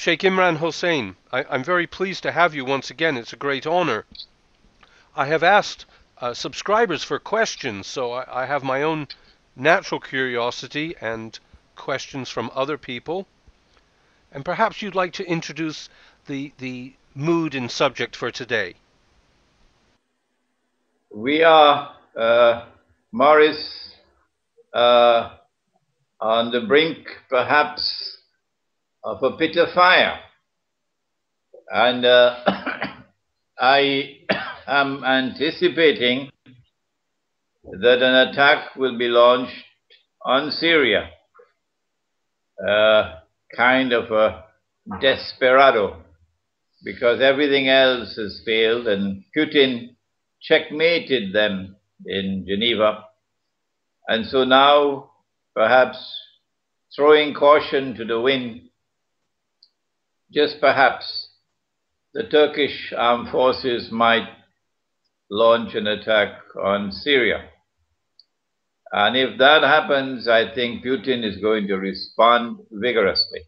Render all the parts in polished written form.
Sheikh Imran Hossein, I'm very pleased to have you once again. It's a great honor. I have asked subscribers for questions, so I have my own natural curiosity and questions from other people. And perhaps you'd like to introduce the mood and subject for today. We are, Morris, on the brink, perhaps, of a pit of fire. And I am anticipating that an attack will be launched on Syria, kind of a desperado, because everything else has failed, and Putin checkmated them in Geneva. And so now, perhaps throwing caution to the wind, just perhaps the Turkish armed forces might launch an attack on Syria. And if that happens, I think Putin is going to respond vigorously.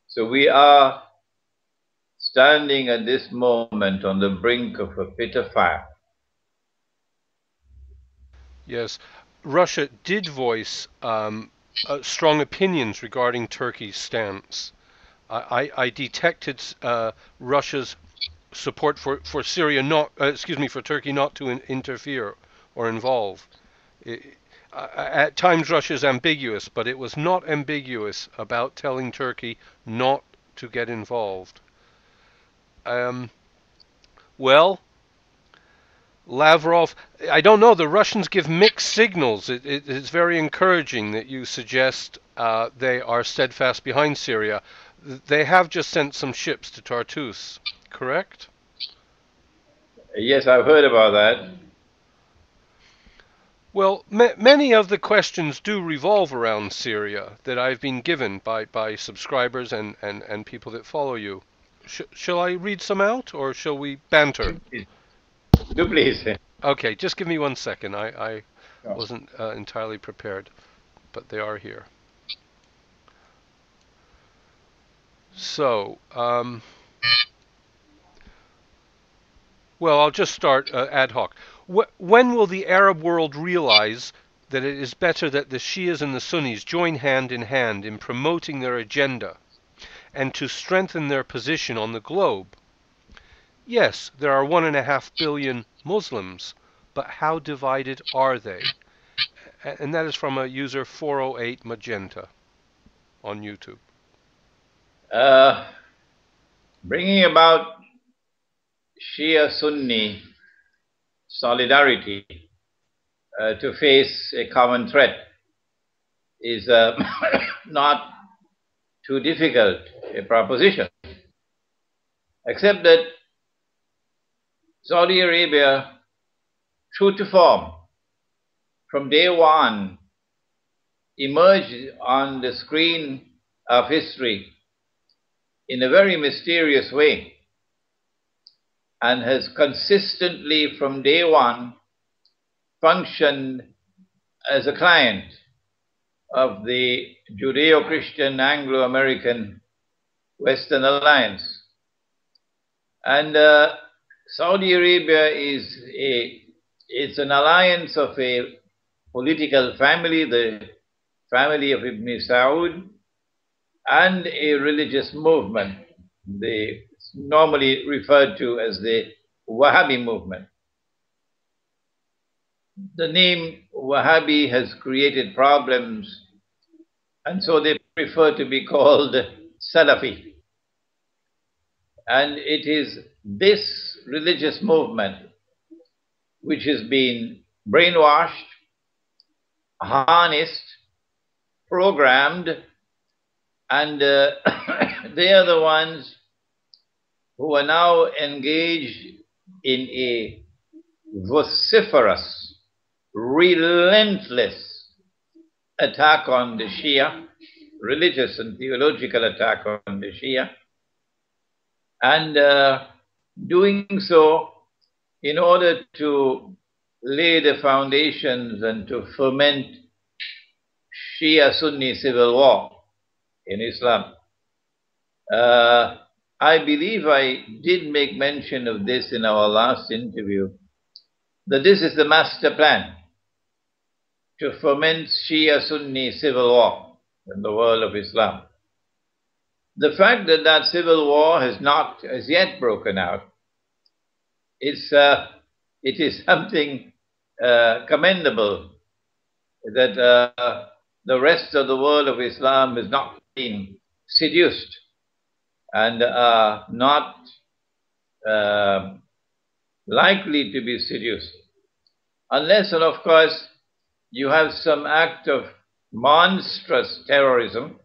So we are standing at this moment on the brink of a pit of fire. Yes, Russia did voice strong opinions regarding Turkey's stance. I detected Russia's support for Syria not, for Turkey not to interfere or involve. At times Russia is ambiguous, but it was not ambiguous about telling Turkey not to get involved. Well, Lavrov, I don't know. The Russians give mixed signals. It's very encouraging that you suggest they are steadfast behind Syria. They have just sent some ships to Tartus, correct? Yes, I've heard about that. Well, many of the questions do revolve around Syria that I've been given by subscribers and people that follow you. Shall I read some out, or shall we banter? Do please. Okay, just give me 1 second. I wasn't entirely prepared, but they are here. So, well, I'll just start ad hoc. When will the Arab world realize that it is better that the Shias and the Sunnis join hand in promoting their agenda and to strengthen their position on the globe? Yes, there are 1.5 billion Muslims, but how divided are they? And that is from a user 408 Magenta on YouTube. Bringing about Shia-Sunni solidarity to face a common threat is not too difficult a proposition, except that Saudi Arabia, true to form, from day one, emerged on the screen of history in a very mysterious way, and has consistently from day one functioned as a client of the Judeo-Christian Anglo-American Western Alliance. And Saudi Arabia it's an alliance of a political family, the family of Ibn Saud, and a religious movement, normally referred to as the Wahhabi movement. The name Wahhabi has created problems, and so they prefer to be called Salafi. And it is this religious movement which has been brainwashed, harnessed, programmed, and they are the ones who are now engaged in a vociferous, relentless attack on the Shia, religious and theological attack on the Shia, and doing so in order to lay the foundations and to foment Shia-Sunni civil war in Islam. I believe I did make mention of this in our last interview, that this is the master plan to foment Shia-Sunni civil war in the world of Islam. The fact that that civil war has not as yet broken out, it is something commendable that the rest of the world of Islam is not being seduced and not likely to be seduced. Unless, and of course, you have some act of monstrous terrorism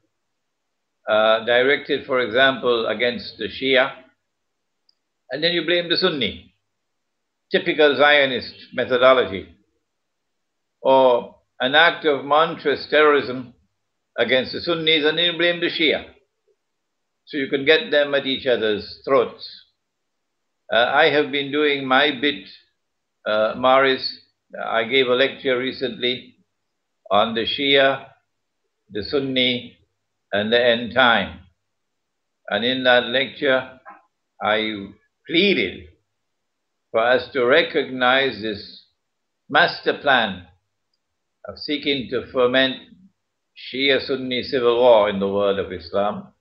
directed, for example, against the Shia, and then you blame the Sunni. Typical Zionist methodology. Or an act of monstrous terrorism against the Sunnis, and then you blame the Shia. So you can get them at each other's throats. I have been doing my bit, Morris. I gave a lecture recently on the Shia, the Sunni, and the end time. And in that lecture, I pleaded for us to recognize this master plan of seeking to foment Shia-Sunni civil war in the world of Islam,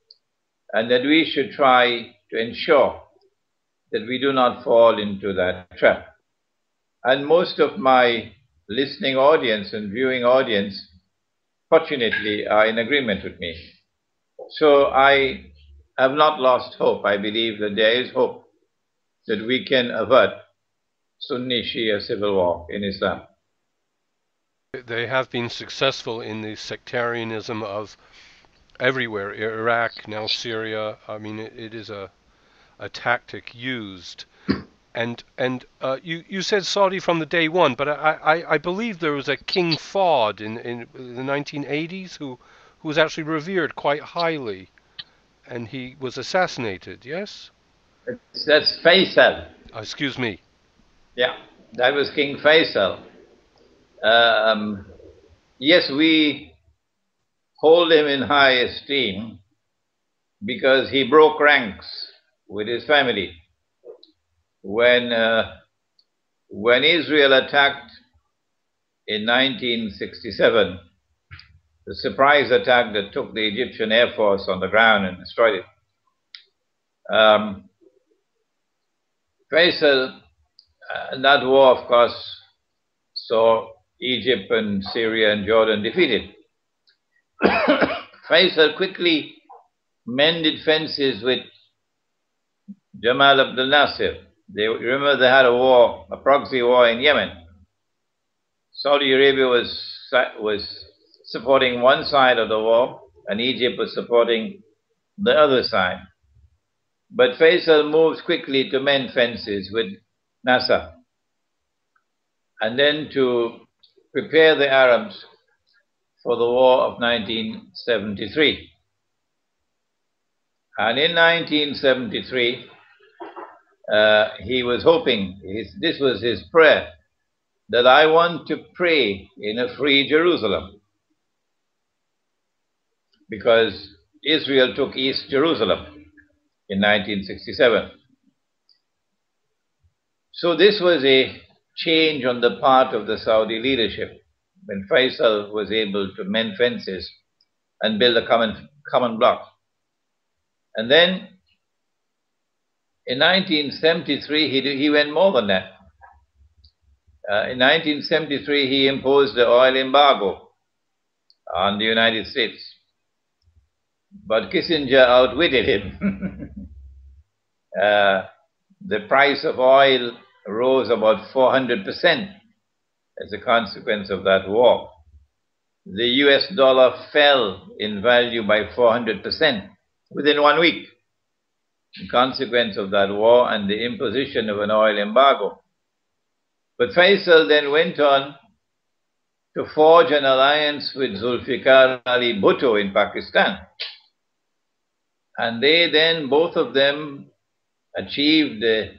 and that we should try to ensure that we do not fall into that trap. And most of my listening audience and viewing audience, fortunately, are in agreement with me. So I have not lost hope. I believe that there is hope that we can avert Sunni-Shia civil war in Islam. They have been successful in the sectarianism of everywhere, Iraq, now Syria. I mean, it is a tactic used. And you said Saudi from the day one, but I believe there was a King Fahd in the 1980s who was actually revered quite highly, and he was assassinated, yes? That's Faisal. Excuse me. Yeah, that was King Faisal. Yes, we hold him in high esteem because he broke ranks with his family. When Israel attacked in 1967, the surprise attack that took the Egyptian Air Force on the ground and destroyed it, Faisal, that war, of course, saw Egypt and Syria and Jordan defeated. Faisal quickly mended fences with Jamal Abdel Nasser. Remember they had a war, a proxy war in Yemen. Saudi Arabia was supporting one side of the war, and Egypt was supporting the other side. But Faisal moves quickly to mend fences with Nasser, and then to prepare the Arabs for the war of 1973. And in 1973, he was hoping, this was his prayer, that I want to pray in a free Jerusalem, because Israel took East Jerusalem in 1967. So this was a change on the part of the Saudi leadership when Faisal was able to mend fences and build a common block. And then in 1973, he went more than that. In 1973, he imposed the oil embargo on the United States. But Kissinger outwitted him. The price of oil rose about 400% as a consequence of that war. The US dollar fell in value by 400% within 1 week, in consequence of that war and the imposition of an oil embargo. But Faisal then went on to forge an alliance with Zulfikar Ali Bhutto in Pakistan. And they then, both of them, achieved the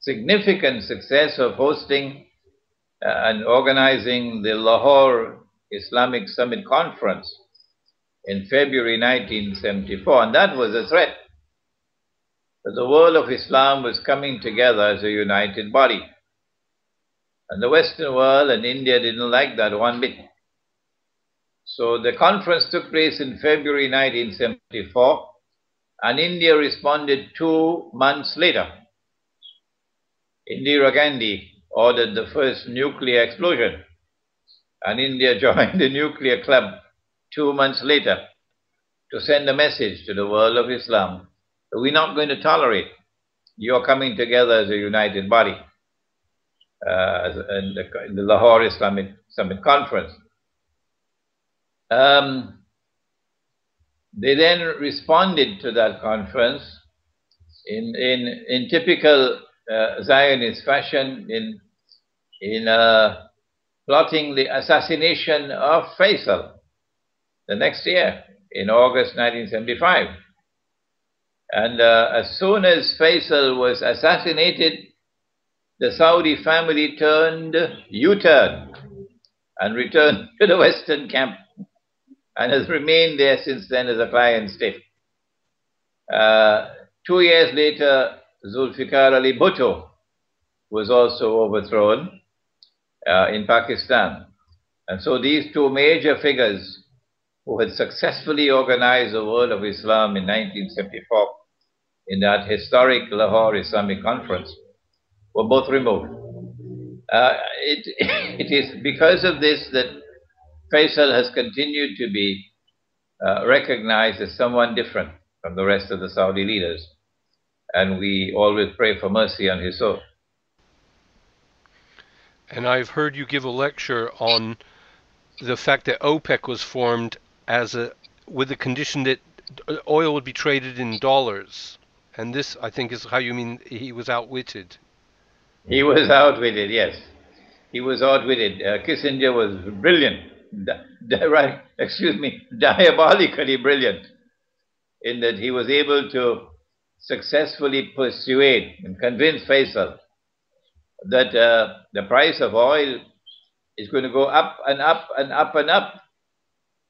significant success of hosting and organizing the Lahore Islamic Summit Conference, in February 1974, and that was a threat that the world of Islam was coming together as a united body. And the Western world and India didn't like that one bit. So the conference took place in February 1974, and India responded 2 months later. Indira Gandhi ordered the first nuclear explosion, and India joined the nuclear club 2 months later to send a message to the world of Islam that we're not going to tolerate your coming together as a united body in the Lahore Islamic Summit Conference. They then responded to that conference in typical Zionist fashion in plotting the assassination of Faisal the next year in August 1975. And as soon as Faisal was assassinated, the Saudi family turned U-turn and returned to the Western camp and has remained there since then as a client state. 2 years later, Zulfikar Ali Bhutto was also overthrown in Pakistan. And so these two major figures who had successfully organized the world of Islam in 1974 in that historic Lahore Islamic Conference were both removed. It is because of this that Faisal has continued to be recognized as someone different from the rest of the Saudi leaders. And we always pray for mercy on his soul. And I've heard you give a lecture on the fact that OPEC was formed with the condition that oil would be traded in dollars. And this, I think, is how you mean he was outwitted. He was outwitted, yes. He was outwitted. Kissinger was brilliant, diabolically brilliant, in that he was able to successfully persuade and convince Faisal that the price of oil is going to go up and up and up and up,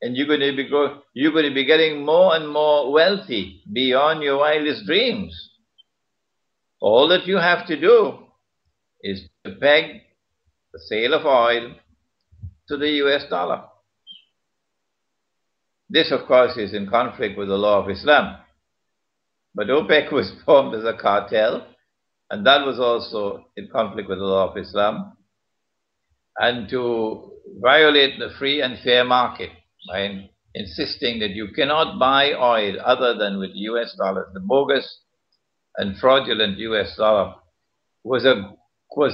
and you're going to be getting more and more wealthy beyond your wildest dreams. All that you have to do is to peg the sale of oil to the US dollar. This, of course, is in conflict with the law of Islam. But OPEC was formed as a cartel, and that was also in conflict with the law of Islam. And to violate the free and fair market by insisting that you cannot buy oil other than with US dollars, the bogus and fraudulent US dollar, was a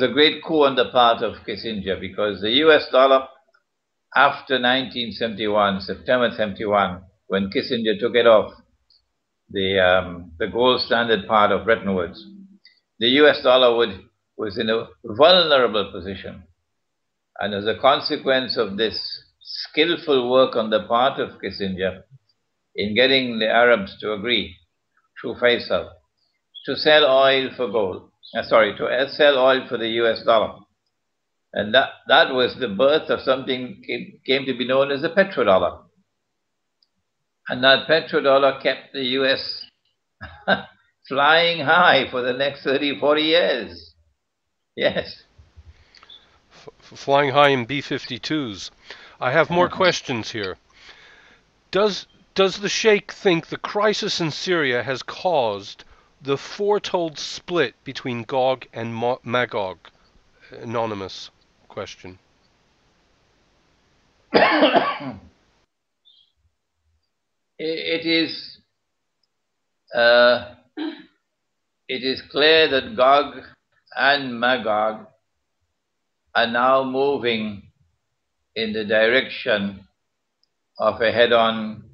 great coup on the part of Kissinger, because the US dollar, after 1971, September 71, when Kissinger took it off the gold standard part of Bretton Woods, the US dollar was in a vulnerable position. And as a consequence of this skillful work on the part of Kissinger in getting the Arabs to agree, through Faisal, to sell oil for to sell oil for the US dollar. And that was the birth of something came to be known as the petrodollar. And that petrodollar kept the US flying high for the next 30, 40 years. Yes. Flying high in B-52s. I have more questions here. Does the Sheikh think the crisis in Syria has caused the foretold split between Gog and Magog? Anonymous question. It is clear that Gog and Magog are now moving in the direction of a head-on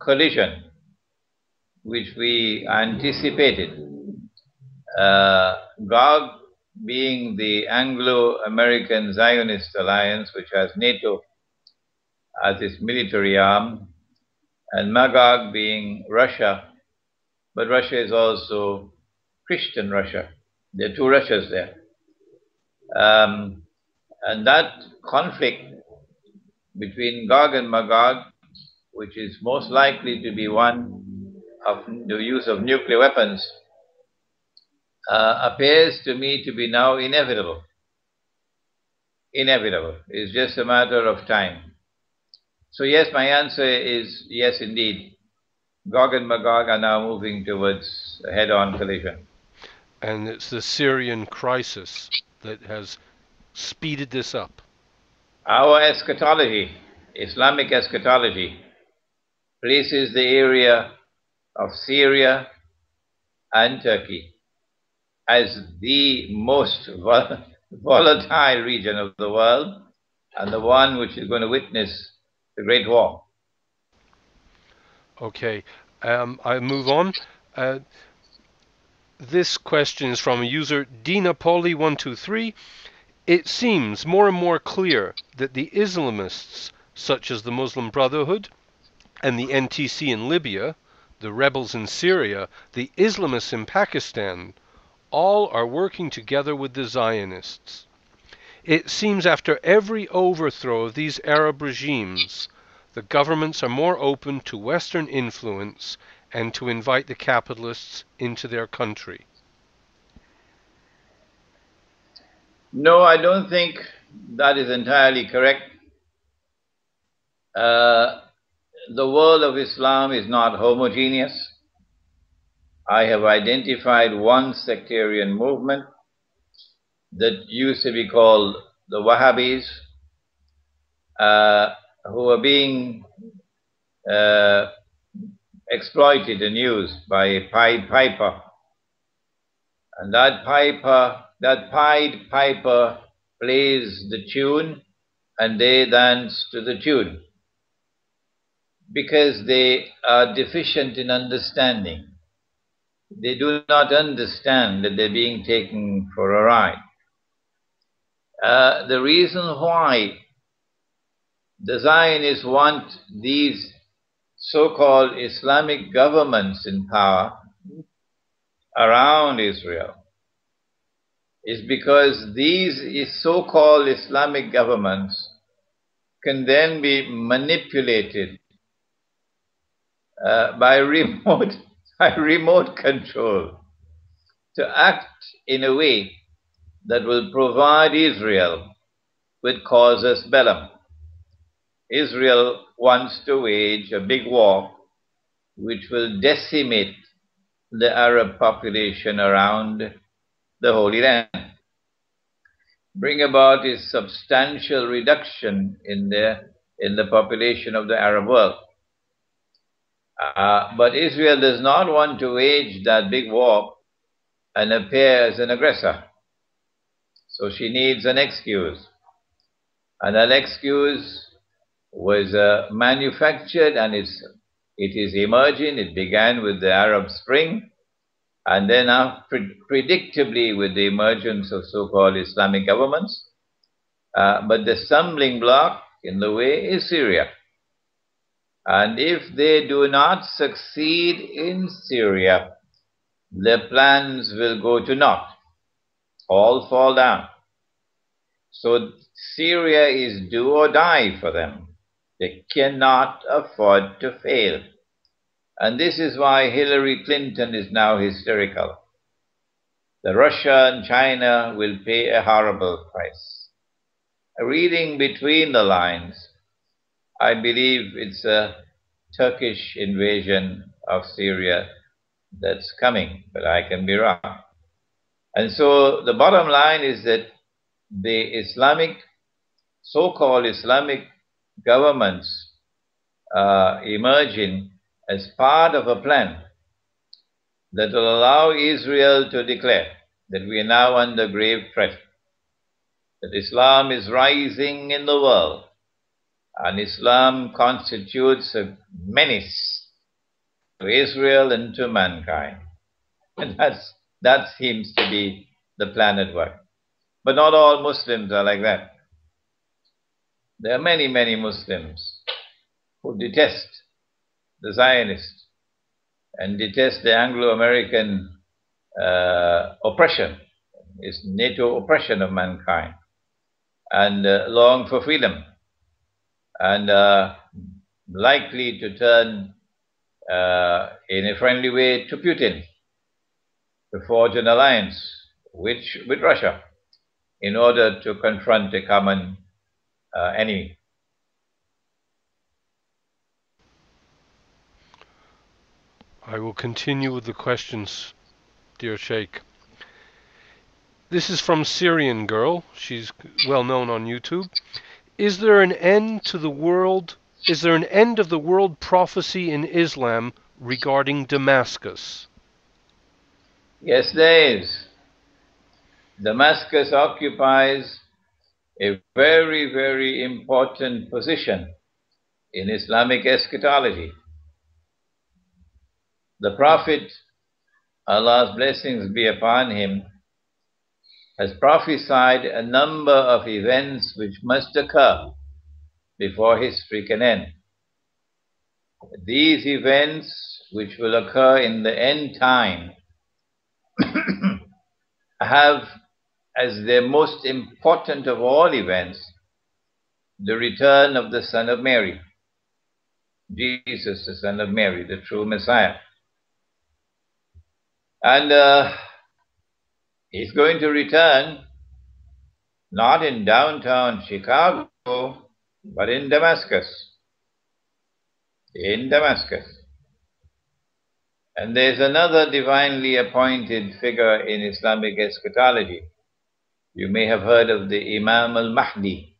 collision, which we anticipated. Gog being the Anglo-American Zionist alliance, which has NATO as its military arm, and Magog being Russia, but Russia is also Christian Russia. There are two Russias there. And that conflict between Gog and Magog which is most likely to be one of the use of nuclear weapons, appears to me to be now inevitable. Inevitable. It's just a matter of time. So yes, my answer is yes indeed. Gog and Magog are now moving towards a head-on collision. And it's the Syrian crisis that has speeded this up. Our eschatology, Islamic eschatology, places the area of Syria and Turkey as the most volatile region of the world and the one which is going to witness the Great War. Okay, I move on. This question is from a user Dinapoli123. It seems more and more clear that the Islamists, such as the Muslim Brotherhood and the NTC in Libya, the rebels in Syria, the Islamists in Pakistan, all are working together with the Zionists. It seems after every overthrow of these Arab regimes, the governments are more open to Western influence and to invite the capitalists into their country. No, I don't think that is entirely correct. The world of Islam is not homogeneous. I have identified one sectarian movement that used to be called the Wahhabis, who are being exploited and used by a Pied Piper. And that Pied Piper plays the tune and they dance to the tune because they are deficient in understanding. They do not understand that they're being taken for a ride. The reason why the Zionists want these so-called Islamic governments in power around Israel is because these so-called Islamic governments can then be manipulated by remote control to act in a way that will provide Israel with casus bellum. Israel wants to wage a big war which will decimate the Arab population around the Holy Land, bring about a substantial reduction in the population of the Arab world. But Israel does not want to wage that big war and appear as an aggressor. So she needs an excuse. And that excuse was manufactured and it is emerging. It began with the Arab Spring and then predictably with the emergence of so-called Islamic governments. But the stumbling block in the way is Syria. And if they do not succeed in Syria, their plans will go to naught, all fall down. So Syria is do or die for them. They cannot afford to fail. And this is why Hillary Clinton is now hysterical. That Russia and China will pay a horrible price. Reading between the lines, I believe it's a Turkish invasion of Syria that's coming, but I can be wrong. And so the bottom line is that the so-called Islamic governments emerging as part of a plan that will allow Israel to declare that we are now under grave threat, that Islam is rising in the world, and Islam constitutes a menace to Israel and to mankind. And that seems to be the plan at work. But not all Muslims are like that. There are many, many Muslims who detest the Zionists and detest the Anglo-American oppression, its NATO oppression of mankind, and long for freedom. And likely to turn in a friendly way to Putin, to forge an alliance with Russia in order to confront a common enemy. I will continue with the questions, dear Sheikh. This is from Syrian Girl. She's well known on YouTube. Is there an end to the world? Is there an end of the world prophecy in Islam regarding Damascus? Yes, there is. Damascus occupies a very, very important position in Islamic eschatology. The Prophet, Allah's blessings be upon him, has prophesied a number of events which must occur before history can end. These events, which will occur in the end time, have as their most important of all events the return of the Son of Mary, Jesus, the Son of Mary, the true Messiah. And he's going to return not in downtown Chicago, but in Damascus. In Damascus. And there's another divinely appointed figure in Islamic eschatology. You may have heard of the Imam al-Mahdi,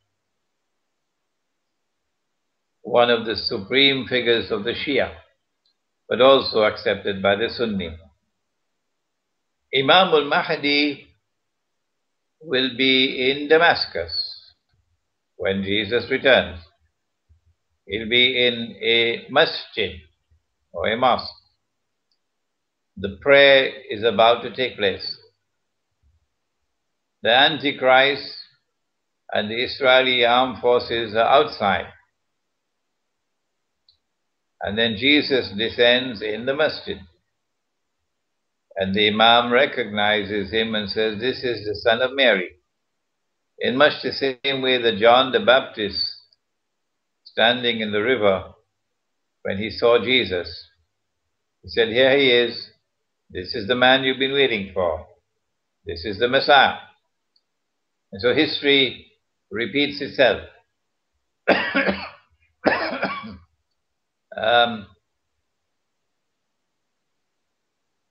one of the supreme figures of the Shia, but also accepted by the Sunni. Imam al-Mahdi will be in Damascus when Jesus returns. He'll be in a masjid or a mosque. The prayer is about to take place. The Antichrist and the Israeli armed forces are outside. And then Jesus descends in the masjid. And the Imam recognizes him and says, "This is the Son of Mary." In much the same way that John the Baptist, standing in the river, when he saw Jesus, he said, "Here he is. This is the man you've been waiting for. This is the Messiah." And so history repeats itself.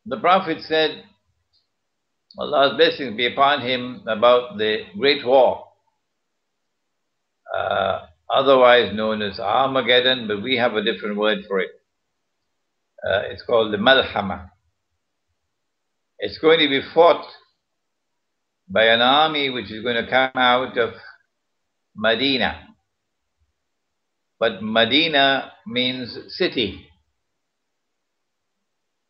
The Prophet said, Allah's blessings be upon him, about the Great War, otherwise known as Armageddon, but we have a different word for it. It's called the Malhama. It's going to be fought by an army which is going to come out of Medina. But Medina means city.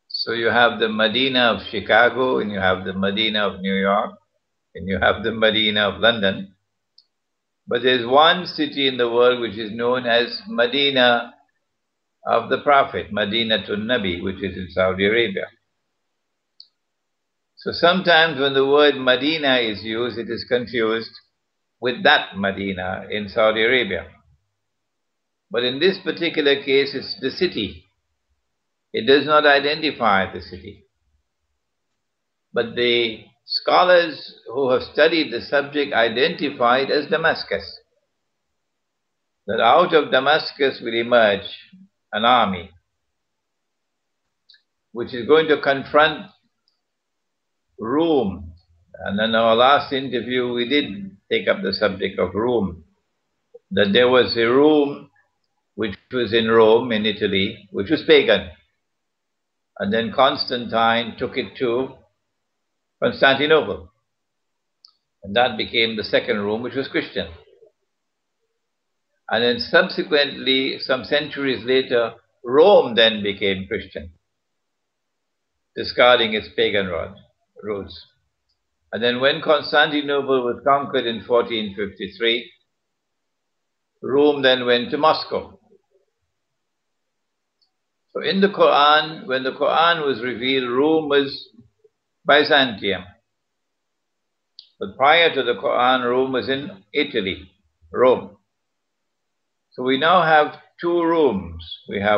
So you have the Medina of Chicago, and you have the Medina of New York, and you have the Medina of London. But there's one city in the world which is known as Medina of the Prophet, Medina to Nabi, which is in Saudi Arabia. So sometimes when the word Medina is used, it is confused with that Medina in Saudi Arabia. But in this particular case, it's the city. It does not identify the city. But the scholars who have studied the subject identify it as Damascus. That out of Damascus will emerge an army which is going to confront Rome. And in our last interview, we did take up the subject of Rome. That there was a Rome which was in Rome, in Italy, which was pagan. And then Constantine took it to Constantinople. And that became the second Rome, which was Christian. And then subsequently, some centuries later, Rome then became Christian, discarding its pagan roots. And then when Constantinople was conquered in 1453, Rome then went to Moscow. So in the Quran, when the Quran was revealed, Rome was Byzantium. But prior to the Quran, Rome was in Italy, Rome. So we now have two rooms. We have